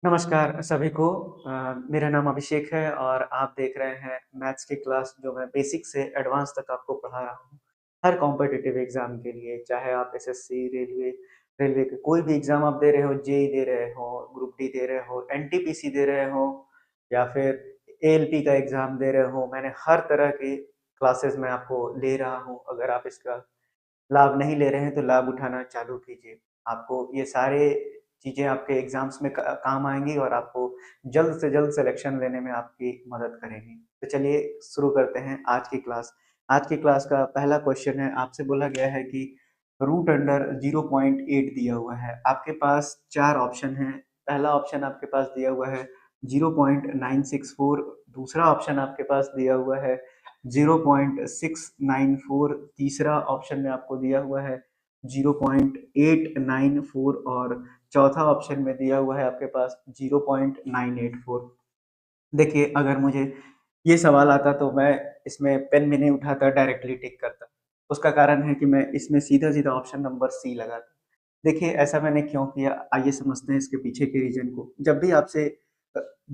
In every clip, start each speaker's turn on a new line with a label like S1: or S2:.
S1: नमस्कार सभी को। मेरा नाम अभिषेक है और आप देख रहे हैं मैथ्स की क्लास जो मैं बेसिक से एडवांस तक आपको पढ़ा रहा हूँ। हर कॉम्पिटिटिव एग्ज़ाम के लिए, चाहे आप एसएससी, रेलवे रेलवे के कोई भी एग्ज़ाम आप दे रहे हो, जेईई दे रहे हो, ग्रुप डी दे रहे हो, एनटीपीसी दे रहे हो या फिर एएलपी का एग्ज़ाम दे रहे हो, मैंने हर तरह की क्लासेस मैं आपको ले रहा हूँ। अगर आप इसका लाभ नहीं ले रहे हैं तो लाभ उठाना चालू कीजिए। आपको ये सारे चीज़ें आपके एग्ज़ाम्स में काम आएँगी और आपको जल्द से जल्द सिलेक्शन लेने में आपकी मदद करेंगी। तो चलिए शुरू करते हैं आज की क्लास। आज की क्लास का पहला क्वेश्चन है, आपसे बोला गया है कि रूट अंडर 0.8 दिया हुआ है। आपके पास 4 ऑप्शन हैं। पहला ऑप्शन आपके पास दिया हुआ है 0.964, दूसरा ऑप्शन आपके पास दिया हुआ है 0.694, तीसरा ऑप्शन में आपको दिया हुआ है 0.894 और चौथा ऑप्शन में दिया हुआ है आपके पास 0.984। देखिए, अगर मुझे ये सवाल आता तो मैं इसमें पेन भी नहीं उठाता, डायरेक्टली टिक करता। उसका कारण है कि मैं इसमें सीधा-सीधा ऑप्शन नंबर सी लगाता। देखिए, ऐसा मैंने क्यों किया, आइए समझते हैं इसके पीछे के रीज़न को। जब भी आपसे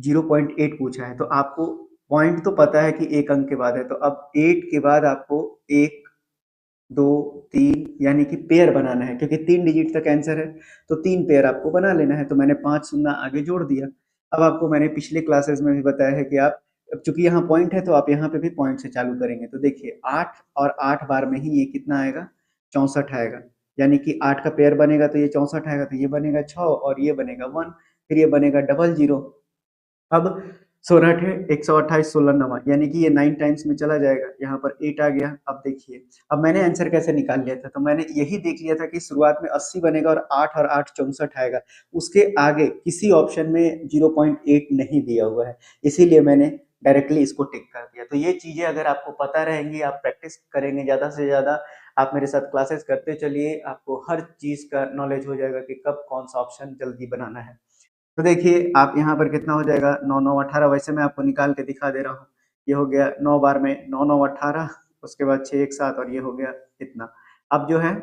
S1: 0.8 पूछा है, तो आपको पॉइंट तो पता है कि 1 अंक के बाद है, तो अब 8 के बाद आपको 1, 2, 3 यानी कि पेयर बनाना है, क्योंकि 3 डिजिट तक आंसर है, तो 3 पेयर आपको बना लेना है। तो मैंने 5 शून्य आगे जोड़ दिया। अब आपको मैंने पिछले क्लासेस में भी बताया है कि आप अब चूँकि यहाँ पॉइंट है, तो आप यहाँ पे भी पॉइंट से चालू करेंगे। तो देखिए 8 और 8 बार में ही ये कितना आएगा? 64 आएगा। यानी कि 8 का पेयर बनेगा तो ये 64 आएगा, तो ये बनेगा 6 और ये बनेगा 1, फिर ये बनेगा डबल 0। अब 16 अठे 128, 16 नवा यानी कि ये 9 टाइम्स में चला जाएगा। यहाँ पर 8 आ गया। अब देखिए, अब मैंने आंसर कैसे निकाल लिया था, तो मैंने यही देख लिया था कि शुरुआत में 80 बनेगा और 8 और 8 64 आएगा। उसके आगे किसी ऑप्शन में 0.8 नहीं दिया हुआ है, इसीलिए मैंने डायरेक्टली इसको टिक कर दिया। तो ये चीजें अगर आपको पता रहेंगी, आप प्रैक्टिस करेंगे ज्यादा से ज्यादा, आप मेरे साथ क्लासेस करते चलिए, आपको हर चीज का नॉलेज हो जाएगा कि कब कौन सा ऑप्शन जल्दी बनाना है। तो देखिए, आप यहाँ पर कितना हो जाएगा, 9 9 18, वैसे मैं आपको निकाल के दिखा दे रहा हूँ। ये हो गया 9 बार में 9 9 18, उसके बाद 6 1 7 और ये हो गया इतना। अब जो है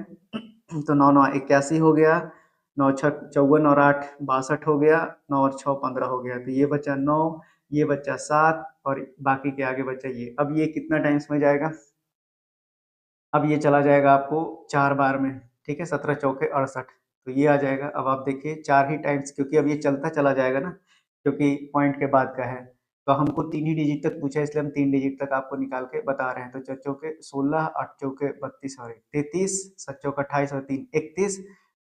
S1: तो 9 9 81 हो गया, 9 6 54 और 8 62 हो गया, 9 और 6 15 हो गया। तो ये बचा 9, ये बचा 7 और बाकी के आगे बचा ये। अब ये कितना टाइम्स में जाएगा? अब ये चला जाएगा आपको 4 बार में, ठीक है, 17 चौके 68, तो ये आ जाएगा। अब आप देखिए 4 ही टाइम्स, क्योंकि अब ये चलता चला जाएगा ना, क्योंकि पॉइंट के बाद का है, तो हमको 3 ही डिजिट तक पूछा है, इसलिए हम 3 डिजिट तक आपको निकाल के बता रहे हैं। तो 4 चौके 16, 8 चौके 32 और 1 33, 7 चौके 28 और 3 31,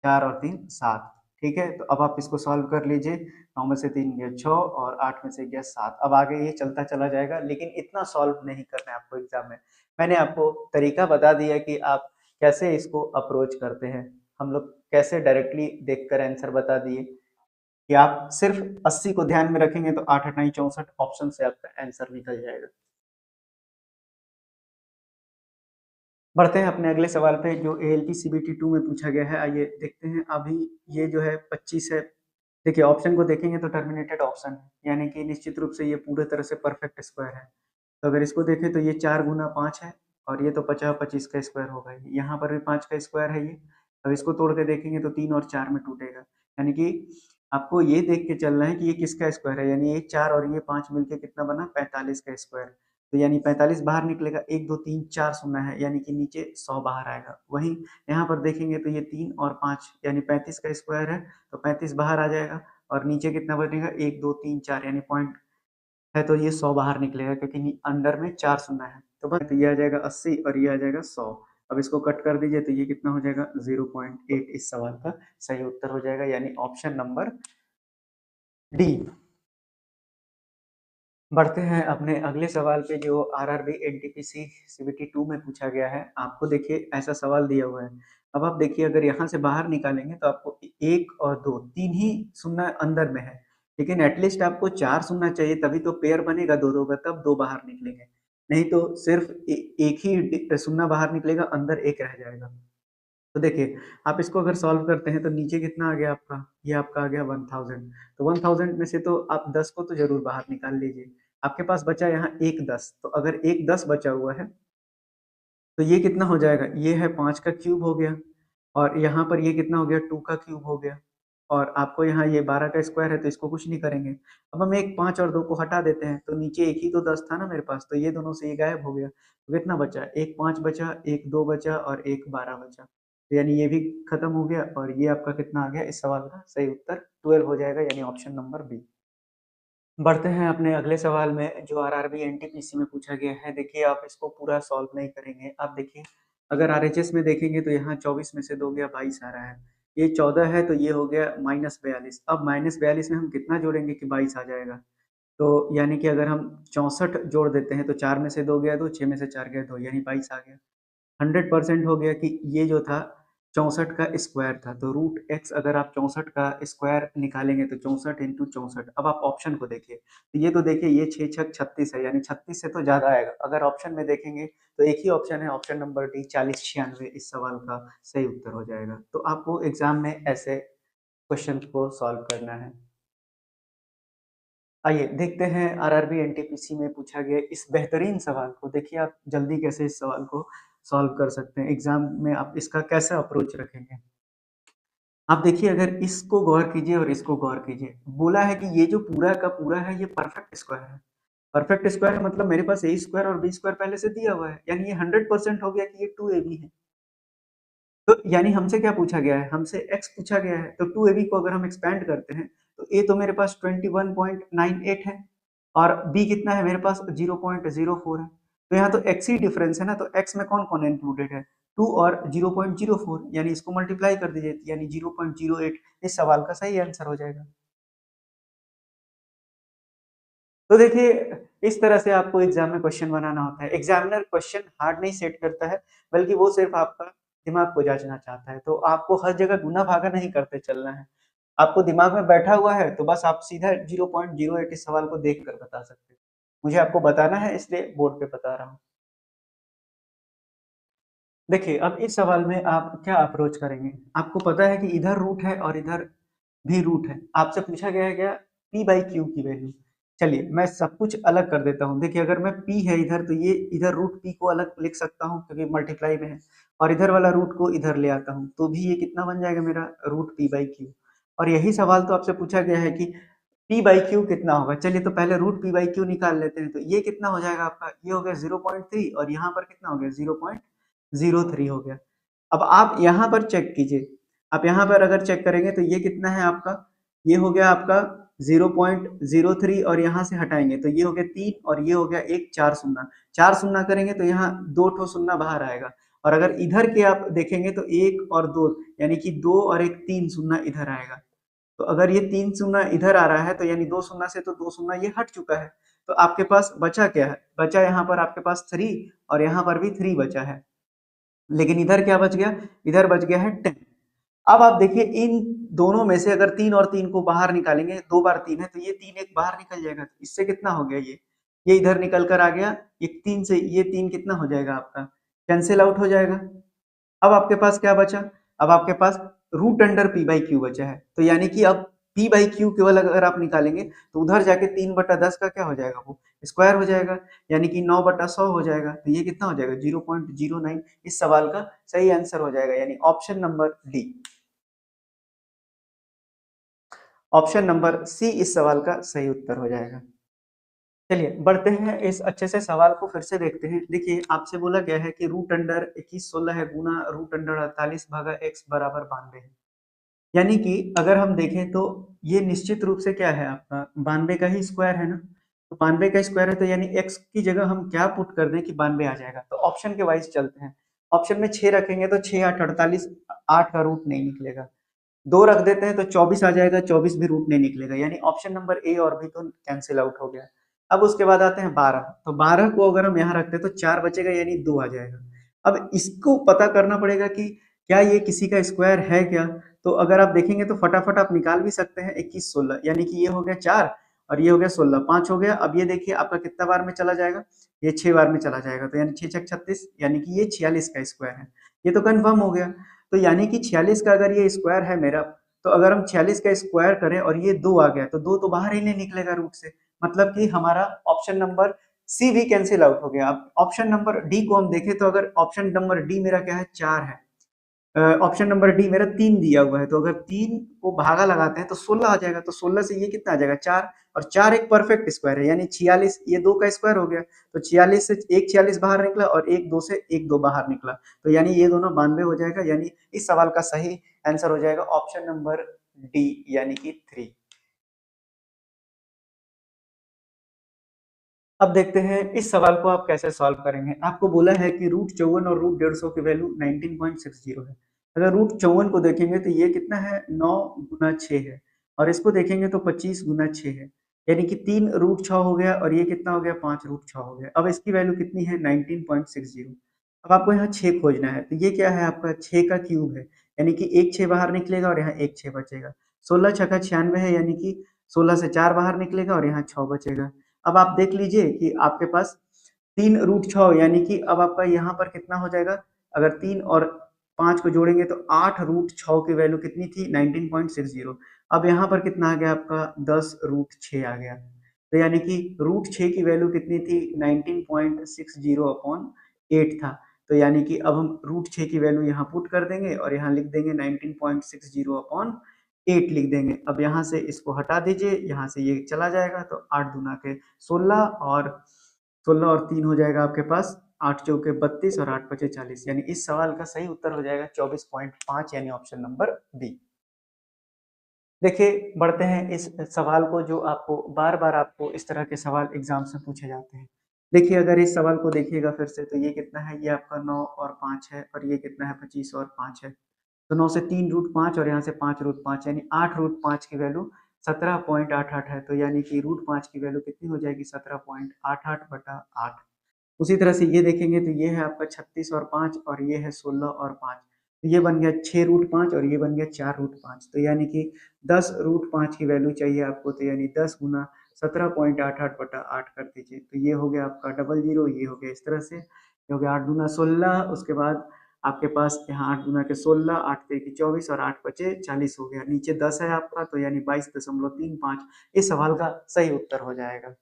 S1: 4 और 3 7, ठीक है। तो अब आप इसको सॉल्व कर लीजिए। 9 में से 3 गया 6 और 8 में से गया 7। अब आगे ये चलता चला जाएगा, लेकिन इतना सॉल्व नहीं करना है आपको एग्जाम में। मैंने आपको तरीका बता दिया कि आप कैसे इसको अप्रोच करते हैं। हम लोग कैसे डायरेक्टली देखकर आंसर बता दिए कि आप सिर्फ 80 को ध्यान में रखेंगे तो 8 8 64 ऑप्शन से आपका आंसर निकल जाएगा। बढ़ते हैं अपने अगले सवाल पे, जो एएलपी सीबीटी 2 में पूछा गया है। आइए देखते हैं। अभी ये जो है 25 है। देखिए, ऑप्शन को देखेंगे तो टर्मिनेटेड ऑप्शन है, यानी कि निश्चित रूप से ये पूरे तरह से परफेक्ट स्क्वायर है। तो अगर इसको देखें तो ये 4 गुना 5 है और ये तो 50 25 का स्क्वायर होगा ही। यहाँ पर भी 5 का स्क्वायर है ये। अब इसको तोड़ के देखेंगे तो 3 और 4 में टूटेगा। यानी कि आपको ये देख के चलना है कि ये किसका स्क्वायर है, यानी ये 4 और ये 5 मिलके कितना बना, 45 का स्क्वायर। तो यानी 45 बाहर निकलेगा, 1 2 3 4 शून्य है, यानी कि नीचे 100 बाहर आएगा। वहीं यहाँ पर देखेंगे तो ये 3 और 5 यानी 35 का स्क्वायर है, तो 35 बाहर आ जाएगा और नीचे कितना बनेगा, 1 2 3 4 यानी पॉइंट है, तो ये 100 बाहर निकलेगा, क्योंकि अंडर में 4 शून्य है। तो बस, तो ये आ जाएगा 80 और ये आ जाएगा 100। अब इसको कट कर दीजिए तो ये कितना हो जाएगा, 0.8 इस सवाल का सही उत्तर हो जाएगा, यानी ऑप्शन नंबर डी। बढ़ते हैं अपने अगले सवाल पे, जो आरआरबी एनटीपीसी सीबीटी 2 में पूछा गया है। आपको देखिए ऐसा सवाल दिया हुआ है। अब आप देखिए, अगर यहाँ से बाहर निकालेंगे तो आपको 1 और 2 3 ही शून्य अंदर में है, लेकिन एटलीस्ट आपको 4 शून्य चाहिए, तभी तो पेयर बनेगा 2 2 का, तब 2 बाहर निकलेंगे। नहीं तो सिर्फ एक ही शून्य बाहर निकलेगा, अंदर एक रह जाएगा। तो देखिए, आप इसको अगर सॉल्व करते हैं तो नीचे कितना आ गया आपका, ये आपका आ गया 1000। तो 1000 में से तो आप 10 को तो जरूर बाहर निकाल लीजिए। आपके पास बचा यहाँ एक 10, तो अगर एक 10 बचा हुआ है तो ये कितना हो जाएगा, ये है 5 का क्यूब हो गया और यहाँ पर ये कितना हो गया, 2 का क्यूब हो गया। और आपको यहाँ ये 12 का स्क्वायर है तो इसको कुछ नहीं करेंगे। अब हम एक 5 और 2 को हटा देते हैं तो नीचे एक ही तो 10 था ना मेरे पास, तो ये दोनों से ये गायब हो गया। तो कितना बचा? एक 5 बचा, एक 2 बचा और एक 12 बचा। तो यानी ये भी खत्म हो गया और ये आपका कितना आ गया इस सवाल का सही उत्तर 12 हो जाएगा, यानी ऑप्शन नंबर बी। बढ़ते हैं अपने अगले सवाल में जो आरआरबी एनटीपीसी में पूछा गया है। देखिए आप इसको पूरा सॉल्व नहीं करेंगे। आप देखिए अगर आरएचएस में देखेंगे तो यहाँ 24 में से 2 गया 22 आ रहा है। ये 14 है तो ये हो गया -42। अब -42 में हम कितना जोड़ेंगे कि 22 आ जाएगा? तो यानी कि अगर हम 64 जोड़ देते हैं तो 4 में से 2 गया 2, 6 में से 4 गया 2, यानी 22 आ गया। 100% हो गया कि ये जो था 64 का स्क्वायर था, तो रूट एक्स अगर आप 64 का स्क्वायर निकालेंगे तो 64 इंटू 64। अब आप ऑप्शन को देखिए, तो ये तो देखिए ये 6 छक 36 है, यानी 36 से तो ज़्यादा आएगा। अगर ऑप्शन में देखेंगे तो एक ही ऑप्शन है, ऑप्शन नंबर डी 4096 इस सवाल का सही उत्तर हो जाएगा। तो आपको एग्जाम में ऐसे क्वेश्चन को सॉल्व करना है। आइए देखते हैं आरआरबी एनटीपीसी में पूछा गया इस बेहतरीन सवाल को। देखिए आप जल्दी कैसे इस सवाल को सॉल्व कर सकते हैं, एग्जाम में आप इसका कैसे अप्रोच रखेंगे। आप देखिए अगर इसको गौर कीजिए और इसको गौर कीजिए, बोला है कि ये जो पूरा का पूरा है ये परफेक्ट स्क्वायर है। परफेक्ट स्क्वायर है मतलब मेरे पास ए स्क्वायर और बी स्क्वायर पहले से दिया हुआ है, यानी ये 100% हो गया कि ये 2ab है। तो यानी हमसे क्या पूछा गया है? हमसे x पूछा गया है, तो 2ab को अगर हम एक्सपेंड करते हैं तो a तो मेरे पास 21.98 है और b कितना है मेरे पास 0.04 है। तो यहाँ तो x ही डिफरेंस है ना, तो x में कौन-कौन इंक्लूडेड है? 2 और 0.04, यानी इसको मल्टीप्लाई कर दीजिए, यानी 0.08 इस सवाल का सही आंसर हो जाएगा। तो देखिए इस तरह से आपको एग्जाम में क्वेश्चन बनाना होता है। एग्जामिनर क्वेश्चन हार्ड नहीं सेट करता है, बल्कि वो सिर्फ आपका दिमाग को जांचना चाहता है। तो आपको हर जगह गुना भागा नहीं करते चलना है। आपको दिमाग में बैठा हुआ है तो बस आप सीधा 0.08 इस सवाल को देख कर बता सकते हैं। मुझे आपको बताना है इसलिए बोर्ड पे बता रहा हूँ। देखिए अब इस सवाल में आप क्या अप्रोच करेंगे? आपको पता है कि इधर रूट है और इधर भी रूट है। आपसे पूछा गया है क्या? p बाई क्यू की वैल्यू। चलिए मैं सब कुछ अलग कर देता हूँ। देखिए अगर मैं p है इधर तो ये इधर रूट p को अलग लिख सकता हूँ क्योंकि मल्टीप्लाई में है, और इधर वाला रूट को इधर ले आता हूँ तो भी ये कितना बन जाएगा मेरा रूट p बाई क्यू। और यही सवाल तो आपसे पूछा गया है कि p बाई क्यू कितना होगा। चलिए तो पहले रूट p बाई क्यू निकाल लेते हैं, तो ये कितना हो जाएगा आपका? ये हो गया 0.3 और यहाँ पर कितना हो गया? 0.03 हो गया। अब आप यहाँ पर चेक कीजिए, आप यहाँ पर अगर चेक करेंगे तो ये कितना है आपका? ये हो गया आपका 0.03 और यहाँ से हटाएंगे तो ये हो गया 3 और ये हो गया एक 4 शून्य। 4 शून्य करेंगे तो यहाँ 2 ठो शून्य बाहर आएगा, और अगर इधर के आप देखेंगे तो 1 और 2 यानी कि 2 और एक 3 शून्य इधर आएगा। तो अगर ये 3 शून्य इधर आ रहा है तो यानी 2 शून्य से तो 2 शून्य ये हट चुका है। तो आपके पास बचा क्या है? बचा यहाँ पर आपके पास 3 और यहाँ पर भी 3 बचा है। लेकिन इधर क्या बच गया? इधर बच गया है 10। अब आप देखिए इन दोनों में से अगर 3 और 3 को बाहर निकालेंगे, 2 बार 3 है तो ये 3 एक बाहर निकल जाएगा। तो इससे कितना हो गया ये इधर निकल कर आ गया। ये 3 से ये 3 कितना हो जाएगा आपका? कैंसल आउट हो जाएगा। अब आपके पास क्या बचा? अब आपके पास root under P by Q बचा है। तो यानी कि अब पी बाई क्यू केवल अगर आप निकालेंगे तो उधर जाके 3/10 का क्या हो जाएगा? वो स्क्वायर हो जाएगा, यानी कि 9/100 हो जाएगा। तो ये कितना हो जाएगा? 0.09 इस सवाल का सही आंसर हो जाएगा, यानी option number D. Option number C इस सवाल का सही उत्तर हो जाएगा। चलिए बढ़ते हैं इस अच्छे से सवाल को फिर से देखते हैं। देखिए आपसे बोला गया है कि रूट अंडर 2116 है गुना रूट अंडर 48 भागा x बराबर 92 है। यानी कि अगर हम देखें तो ये निश्चित रूप से क्या है आपका 92 का ही स्क्वायर है ना। तो 92 का स्क्वायर है तो यानी x की जगह हम क्या पुट कर दें कि 92 आ जाएगा। तो ऑप्शन के वाइज चलते हैं। ऑप्शन में 6 रखेंगे तो 6 8 48, 8 का रूट नहीं निकलेगा। 2 रख देते हैं तो 24 आ जाएगा, 24 भी रूट नहीं निकलेगा, यानी ऑप्शन नंबर ए और बी तो कैंसिल आउट हो गया। अब उसके बाद आते हैं 12, तो 12 को अगर हम यहाँ रखते हैं तो 4 बचेगा यानी 2 आ जाएगा। अब इसको पता करना पड़ेगा कि क्या ये किसी का स्क्वायर है क्या। तो अगर आप देखेंगे तो फटाफट आप निकाल भी सकते हैं। 21 16 यानी कि ये हो गया 4 और ये हो गया 16, 5 हो गया। अब ये देखिए आपका कितना बार में चला जाएगा? ये 6 बार में चला जाएगा, तो यानी 6 छक 36, यानी कि ये 46 का स्क्वायर है। ये तो कंफर्म हो गया। तो यानी कि 46 का अगर ये स्क्वायर है मेरा, तो अगर हम 46 का स्क्वायर करें और ये 2 आ गया तो 2 तो बाहर ही नहीं निकलेगा रूट से, मतलब कि हमारा ऑप्शन नंबर सी भी कैंसिल आउट हो गया। अब ऑप्शन नंबर डी को हम देखें तो अगर ऑप्शन नंबर डी मेरा क्या है 4 है, ऑप्शन नंबर डी मेरा 3 दिया हुआ है, तो अगर 3 को भागा लगाते हैं तो 16 आ जाएगा, तो 16 से ये कितना आ जाएगा 4, और 4 एक परफेक्ट स्क्वायर है, यानी 46, ये 2 का स्क्वायर हो गया, तो 46 से एक 46 बाहर निकला और एक 2 से एक 2 बाहर निकला, तो यानी ये दोनों 92 हो जाएगा, यानी इस सवाल का सही आंसर हो जाएगा ऑप्शन नंबर डी यानी कि 3। अब देखते हैं इस सवाल को आप कैसे सॉल्व करेंगे। आपको बोला है कि रूट 54 और रूट 150 की वैल्यू 19.60 है। अगर रूट 54 को देखेंगे तो ये कितना है 9 गुना 6 है, और इसको देखेंगे तो 25 गुना 6 है, यानी कि 3 रूट 6 हो गया, और ये कितना हो गया 5 रूट 6 हो गया। अब इसकी वैल्यू कितनी है 19.60। अब आपको यहाँ 6 खोजना है, तो ये क्या है आपका 6 का क्यूब है, यानी कि एक 6 बाहर निकलेगा और यहाँ एक 6 बचेगा। 16 छक्का 96 है, यानी कि 16 से 4 बाहर निकलेगा और यहाँ 6 बचेगा। अब आप देख लीजिए कि आपके पास 3 रूट 6, यानी कि अब आपका यहाँ पर कितना हो जाएगा, अगर 3 और 5 को जोड़ेंगे तो 8 रूट 6 की वैल्यू कितनी थी 19.60। अब यहाँ पर कितना आ गया आपका 10 रूट 6 आ गया, तो यानी कि रूट 6 की वैल्यू कितनी थी 19.60 अपॉन 8 था, तो यानी कि अब हम रूट 6 की वैल्यू यहाँ पुट कर देंगे और यहाँ लिख देंगे 19.60 अपॉन 8 लिख देंगे। अब यहाँ से इसको हटा दीजिए, यहाँ से ये चला जाएगा, तो 8 दूना के 16, और 16 और 3 हो जाएगा आपके पास 8 चौके 32 और 8 पचे 40, यानी इस सवाल का सही उत्तर हो जाएगा 24.5, यानी ऑप्शन नंबर बी। देखिए बढ़ते हैं इस सवाल को, जो आपको बार बार आपको इस तरह के सवाल एग्जाम से पूछे जाते हैं। देखिए अगर इस सवाल को देखिएगा फिर से, तो ये कितना है, ये आपका 9 और 5 है, और ये कितना है 25 और 5 है, तो 9 से 3 रूट 5 और यहाँ से 5 रूट 5, यानी 8 रूट 5 की वैल्यू 17.88 है, तो यानी कि रूट 5 की वैल्यू कितनी हो जाएगी 17.88 बटा 8। उसी तरह से ये देखेंगे तो ये है आपका 36 और 5, और ये है 16 और 5, तो ये बन गया 6 रूट 5 और ये बन गया 4 रूट 5, तो यानी कि 10 रूट 5 की वैल्यू चाहिए आपको, तो यानी 10 गुना 17.88 बटा 8 कर दीजिए, तो ये हो गया आपका डबल जीरो, ये हो गया इस तरह से, ये हो गया 8 दूना 16, उसके बाद आपके पास यहाँ 8 दूना के 16, 8 तेरी 24 और 8 पचे 40 हो गया, नीचे 10 है आपका, तो यानी 22.35 इस सवाल का सही उत्तर हो जाएगा।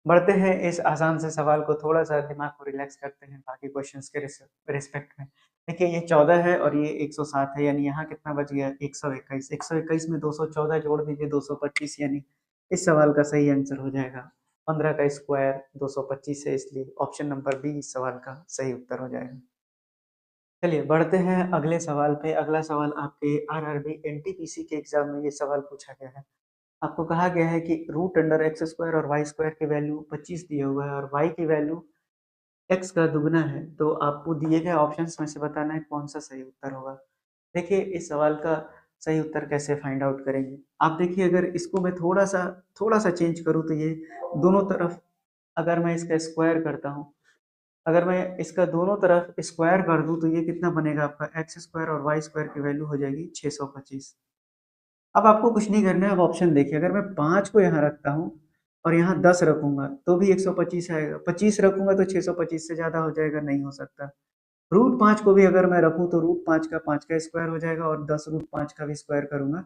S1: बढ़ते हैं इस आसान से सवाल को, थोड़ा-सा दिमाग को रिलैक्स करते हैं बाकी क्वेश्चंस के रिस्पेक्ट में। देखिए ये 14 है और ये 107 है, यानी यहाँ कितना बच गया 121, 121 में 214 जोड़ दीजिए 225, यानी इस सवाल का सही आंसर हो जाएगा 15 का स्क्वायर 225 है, इसलिए ऑप्शन नंबर बी इस सवाल का सही उत्तर हो जाएगा। चलिए बढ़ते हैं अगले सवाल पे। अगला सवाल आपके आरआरबी एनटीपीसी के एग्जाम में ये सवाल पूछा गया है। आपको कहा गया है कि रूट अंडर एक्स स्क्वायर और वाई स्क्वायर की वैल्यू 25 दिया हुआ है और वाई की वैल्यू एक्स का दुगना है, तो आपको दिए गए ऑप्शंस में से बताना है कौन सा सही उत्तर होगा। देखिए इस सवाल का सही उत्तर कैसे फाइंड आउट करेंगे। आप देखिए अगर इसको मैं थोड़ा सा चेंज करूँ, तो ये दोनों तरफ अगर मैं इसका स्क्वायर करता हूँ, अगर मैं इसका दोनों तरफ स्क्वायर कर दूं, तो ये कितना बनेगा आपका एक्स स्क्वायर और वाई स्क्वायर की वैल्यू हो जाएगी 625। अब आपको कुछ नहीं करना है, अब ऑप्शन देखिए, अगर मैं 5 को यहाँ रखता हूँ और यहाँ 10 रखूंगा तो भी 125 आएगा, 25 रखूंगा तो 625 से ज्यादा हो जाएगा, नहीं हो सकता। रूट 5 को भी अगर मैं रखूं तो रूट 5 का स्क्वायर हो जाएगा, और 10 रूट 5 का भी स्क्वायर करूंगा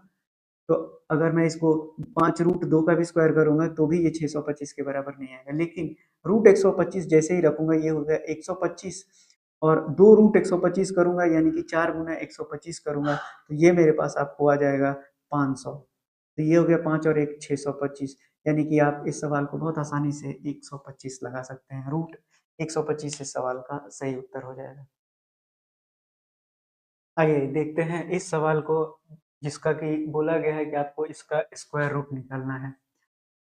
S1: तो अगर मैं इसको 5 रूट 2 का भी स्क्वायर करूंगा तो भी ये 625 के बराबर नहीं आएगा, लेकिन रूट 125 जैसे ही रखूंगा ये हो गया 125, और 2 रूट 125 करूंगा यानी कि 4 गुना 125 करूंगा, तो ये मेरे पास आपको आ जाएगा 500, तो ये हो गया 5 और 1 625, यानी कि आप इस सवाल को बहुत आसानी से 125 लगा सकते हैं, रूट 125 इस सवाल का सही उत्तर हो जाएगा। आइए देखते हैं इस सवाल को, जिसका कि बोला गया है कि आपको इसका स्क्वायर रूट निकालना है।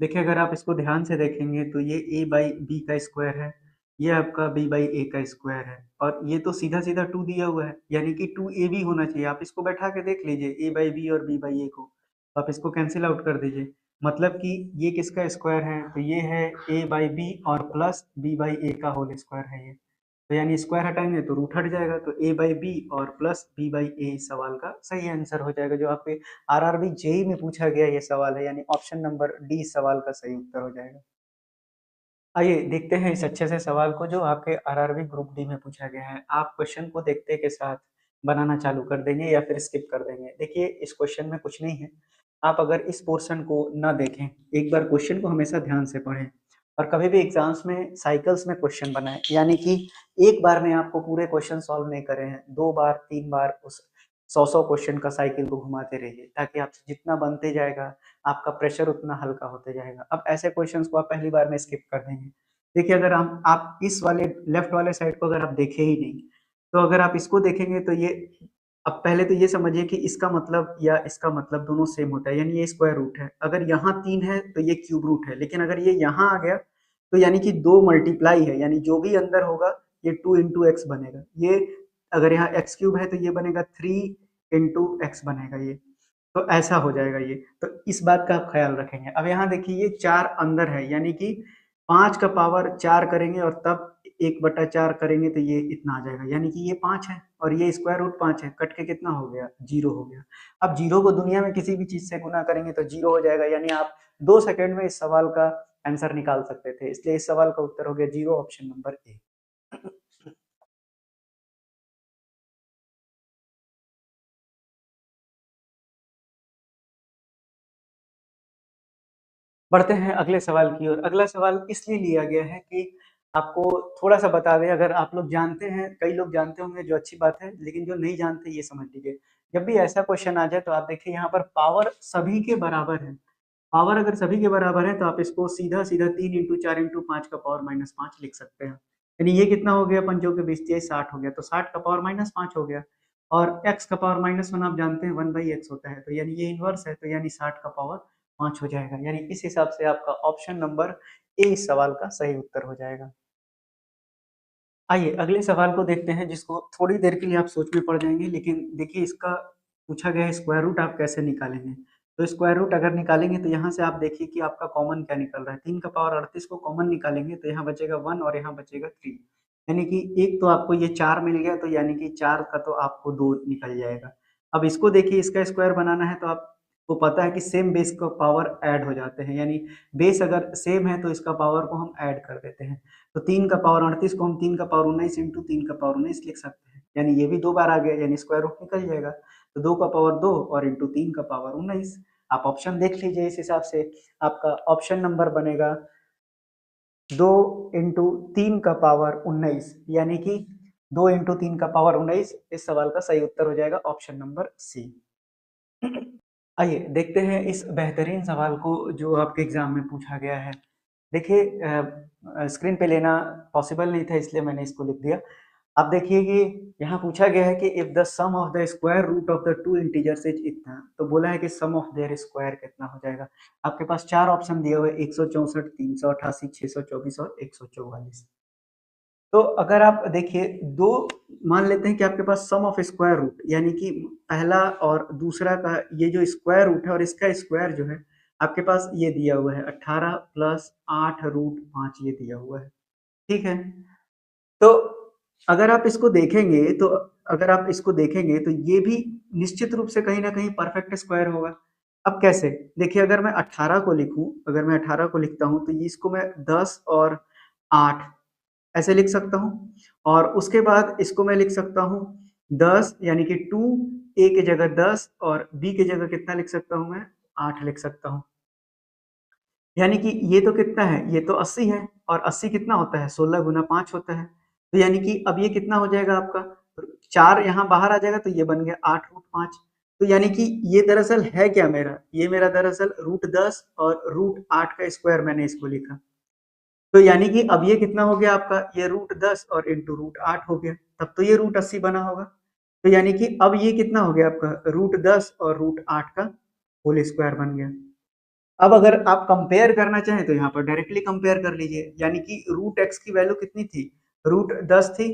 S1: देखिए अगर आप इसको ध्यान से देखेंगे तो ये a बाई बी का स्क्वायर है, ये आपका b बाई ए का स्क्वायर है, और ये तो सीधा सीधा 2 दिया हुआ है, यानी कि 2ab होना चाहिए। आप इसको बैठा के देख लीजिए a बाई बी और b बाई ए को, आप इसको कैंसिल आउट कर दीजिए, मतलब कि ये किसका स्क्वायर है, तो ये है a बाई बी और प्लस b बाई ए का होल स्क्वायर है ये, तो यानी स्क्वायर हटाएंगे तो रूट हट जाएगा, तो a बाई बी और प्लस b बाई ए इस सवाल का सही आंसर हो जाएगा, जो आपके आरआरबी जेई में पूछा गया ये सवाल है, यानी ऑप्शन नंबर डी सवाल का सही उत्तर हो जाएगा। आइए देखते हैं इस अच्छे से सवाल को, जो आपके आरआरबी ग्रुप डी में पूछा गया है। आप क्वेश्चन को देखते के साथ बनाना चालू कर देंगे या फिर स्किप कर देंगे। देखिए इस क्वेश्चन में कुछ नहीं है, आप अगर इस पोर्शन को ना देखें, एक बार क्वेश्चन को हमेशा ध्यान से पढ़ें, और कभी भी एग्जाम्स में साइकिल्स में क्वेश्चन बनाए, यानी कि एक बार में आपको पूरे क्वेश्चन सॉल्व नहीं करे हैं, 2 बार 3 बार उस 100 क्वेश्चन का साइकिल को घुमाते रहिए, ताकि आपसे जितना बनते जाएगा आपका प्रेशर उतना हल्का होते जाएगा। अब ऐसे क्वेश्चंस को आप पहली बार में स्किप कर देंगे। देखिए, अगर आप इस वाले लेफ्ट वाले साइड को अगर आप देखे ही नहीं, तो अगर आप इसको देखेंगे तो ये, अब पहले तो ये समझिए कि इसका मतलब या इसका मतलब दोनों सेम होता है, यानी ये स्क्वायर रूट है। अगर यहाँ 3 है तो ये क्यूब रूट है, लेकिन अगर ये यहाँ आ गया तो यानी कि 2 मल्टीप्लाई है, यानी जो भी अंदर होगा ये 2 इंटू एक्स बनेगा। ये अगर यहाँ एक्स क्यूब है तो ये बनेगा 3 इंटू एक्स बनेगा ये। तो ऐसा हो जाएगा ये। तो इस बात का आप ख्याल रखेंगे। अब यहाँ देखिए, ये 4 अंदर है, यानी कि 5 का पावर 4 करेंगे और तब 1/4 करेंगे तो ये इतना आ जाएगा, यानी कि ये 5 है और ये स्क्वायर रूट 5 है, कट के कितना हो गया, 0 हो गया। अब 0 को दुनिया में किसी भी चीज से गुना करेंगे तो 0 हो जाएगा, यानी आप 2 सेकंड में इस सवाल का आंसर निकाल सकते थे। इसलिए इस सवाल का उत्तर हो गया 0, ऑप्शन नंबर ए। बढ़ते हैं अगले सवाल की ओर। अगला सवाल इसलिए लिया गया है कि आपको थोड़ा-सा बता दें, अगर आप लोग जानते हैं, कई लोग जानते होंगे जो अच्छी बात है, लेकिन जो नहीं जानते ये समझ लीजिए। जब भी ऐसा क्वेश्चन आ जाए तो आप देखिए यहाँ पर पावर सभी के बराबर है। पावर अगर सभी के बराबर है तो आप इसको सीधा-सीधा 3 इंटू 4 इंटू 5 का पावर माइनस 5 लिख सकते हैं। यानी ये कितना हो गया, पंचों के 20 तेईस 60 हो गया, तो 60 का पावर माइनस 5 हो गया। और x का पावर माइनस 1 आप जानते हैं 1/x होता है, तो यानी ये इन्वर्स है, तो यानी 60 का पावर 5 हो जाएगा। यानी इस हिसाब से आपका ऑप्शन नंबर ए इस सवाल का सही उत्तर हो जाएगा। आइए अगले सवाल को देखते हैं, जिसको थोड़ी देर के लिए आप सोच में पड़ जाएंगे, लेकिन देखिए इसका पूछा गया है स्क्वायर रूट आप कैसे निकालेंगे। तो स्क्वायर रूट अगर निकालेंगे तो यहाँ से आप देखिए कि आपका कॉमन क्या निकल रहा है। 3 का पावर 38 को कॉमन निकालेंगे तो यहाँ बचेगा 1 और यहाँ बचेगा 3, यानी कि एक तो आपको ये 4 मिल गया, तो यानी कि 4 का तो आपको 2 निकल जाएगा। अब इसको देखिए, इसका स्क्वायर बनाना है तो आपको पता है कि सेम बेस का पावर ऐड हो जाते हैं, यानी बेस अगर सेम है तो इसका पावर को हम ऐड कर देते हैं। तो 3 का पावर 38 को हम 3 का पावर 19 इंटू 3 का पावर 19 लिख सकते हैं, यानी ये भी 2 बार आ गया, यानी स्क्वायर रूट निकल जाएगा। तो 2 का पावर 2 और इंटू 3 का पावर 19। आप ऑप्शन देख लीजिए, इस हिसाब से आपका ऑप्शन नंबर बनेगा 2 इंटू 3 का पावर 19, यानी कि 2 इंटू 3 का पावर 19 इस सवाल का सही उत्तर हो जाएगा, ऑप्शन नंबर सी। आइए देखते हैं इस बेहतरीन सवाल को जो आपके एग्जाम में पूछा गया है। देखिए, स्क्रीन पे लेना पॉसिबल नहीं था, इसलिए मैंने इसको लिख दिया। आप देखिए कि यहाँ पूछा गया है कि if the sum of the square root of the two integers is इतना, तो बोला है कि सम ऑफ देयर स्क्वायर कितना हो जाएगा। आपके पास 4 ऑप्शन दिए हुए, 164, 388, 624 और 144। तो अगर आप देखिए, दो मान लेते हैं कि आपके पास सम ऑफ स्क्वायर रूट, यानी कि पहला और दूसरा का ये जो स्क्वायर रूट है और इसका स्क्वायर जो है, आपके पास ये दिया हुआ है 18 प्लस 8 रूट 5 ये दिया हुआ है। ठीक है, तो अगर आप इसको देखेंगे तो अगर आप इसको देखेंगे तो ये भी निश्चित रूप से कहीं ना कहीं परफेक्ट स्क्वायर होगा। अब कैसे, देखिए अगर मैं 18 को लिखूं, अगर मैं 18 को लिखता हूं तो ये इसको मैं 10 और 8 ऐसे लिख सकता हूँ, और उसके बाद इसको मैं लिख सकता हूँ 10, यानी कि 2, ए की जगह 10 और बी की जगह कितना लिख सकता हूँ मैं, 8 लिख सकता हूँ। यानी कि ये तो कितना है, ये तो 80 है, और 80 कितना होता है, 16 गुना 5 होता है। तो यानी कि अब ये कितना हो जाएगा आपका, 4 यहाँ बाहर आ जाएगा तो ये बन गया 8 रूट 5। तो यानी कि ये दरअसल है क्या मेरा, ये मेरा दरअसल रूट 10 और रूट 8 का स्क्वायर मैंने इसको लिखा। तो यानी कि अब ये कितना हो गया आपका, ये रूट 10 और इंटू रूट 8 हो गया, तब तो ये रूट 80 बना होगा। तो यानी कि अब ये कितना हो गया आपका, रूट 10 और रूट 8 का होल स्क्वायर बन गया। अब अगर आप कंपेयर करना चाहें तो यहाँ पर डायरेक्टली कंपेयर कर लीजिए, यानी कि रूट एक्स की वैल्यू कितनी थी, रूट 10 थी,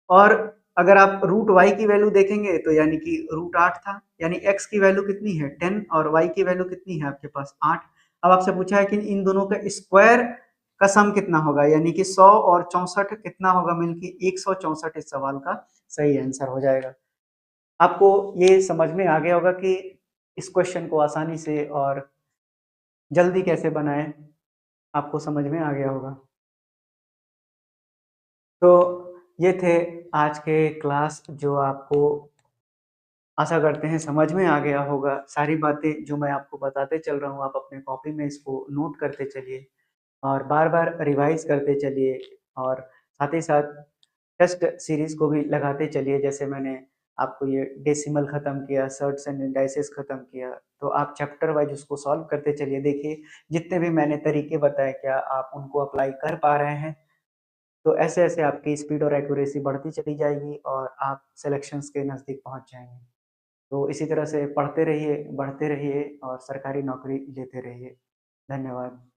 S1: और अगर आप रूट वाई की वैल्यू देखेंगे तो यानी कि रूट 8 था, यानी एक्स की वैल्यू कितनी है 10 और वाई की वैल्यू कितनी है आपके पास 8। अब आपसे पूछा है कि इन दोनों का स्क्वायर का सम कितना होगा, यानी कि 100 और 64 कितना होगा मिलके 164 इस सवाल का सही आंसर हो जाएगा। आपको ये समझ में आ गया होगा कि इस क्वेश्चन को आसानी से और जल्दी कैसे बनाएं, आपको समझ में आ गया होगा। तो ये थे आज के क्लास, जो आपको आशा करते हैं समझ में आ गया होगा। सारी बातें जो मैं आपको बताते चल रहा हूँ, आप अपने कॉपी में इसको नोट करते चलिए। और बार-बार रिवाइज़ करते चलिए और साथ ही साथ टेस्ट सीरीज़ को भी लगाते चलिए। जैसे मैंने आपको ये डेसिमल ख़त्म किया, सर्ट्स एंड इंडाइसिस ख़त्म किया, तो आप चैप्टर वाइज़ उसको सॉल्व करते चलिए। देखिए, जितने भी मैंने तरीके बताए, क्या आप उनको अप्लाई कर पा रहे हैं? तो ऐसे-ऐसे आपकी स्पीड और एक्यूरेसी बढ़ती चली जाएगी और आप सिलेक्शंस के नज़दीक पहुँच जाएँगे। तो इसी तरह से पढ़ते रहिए, बढ़ते रहिए और सरकारी नौकरी लेते रहिए। धन्यवाद।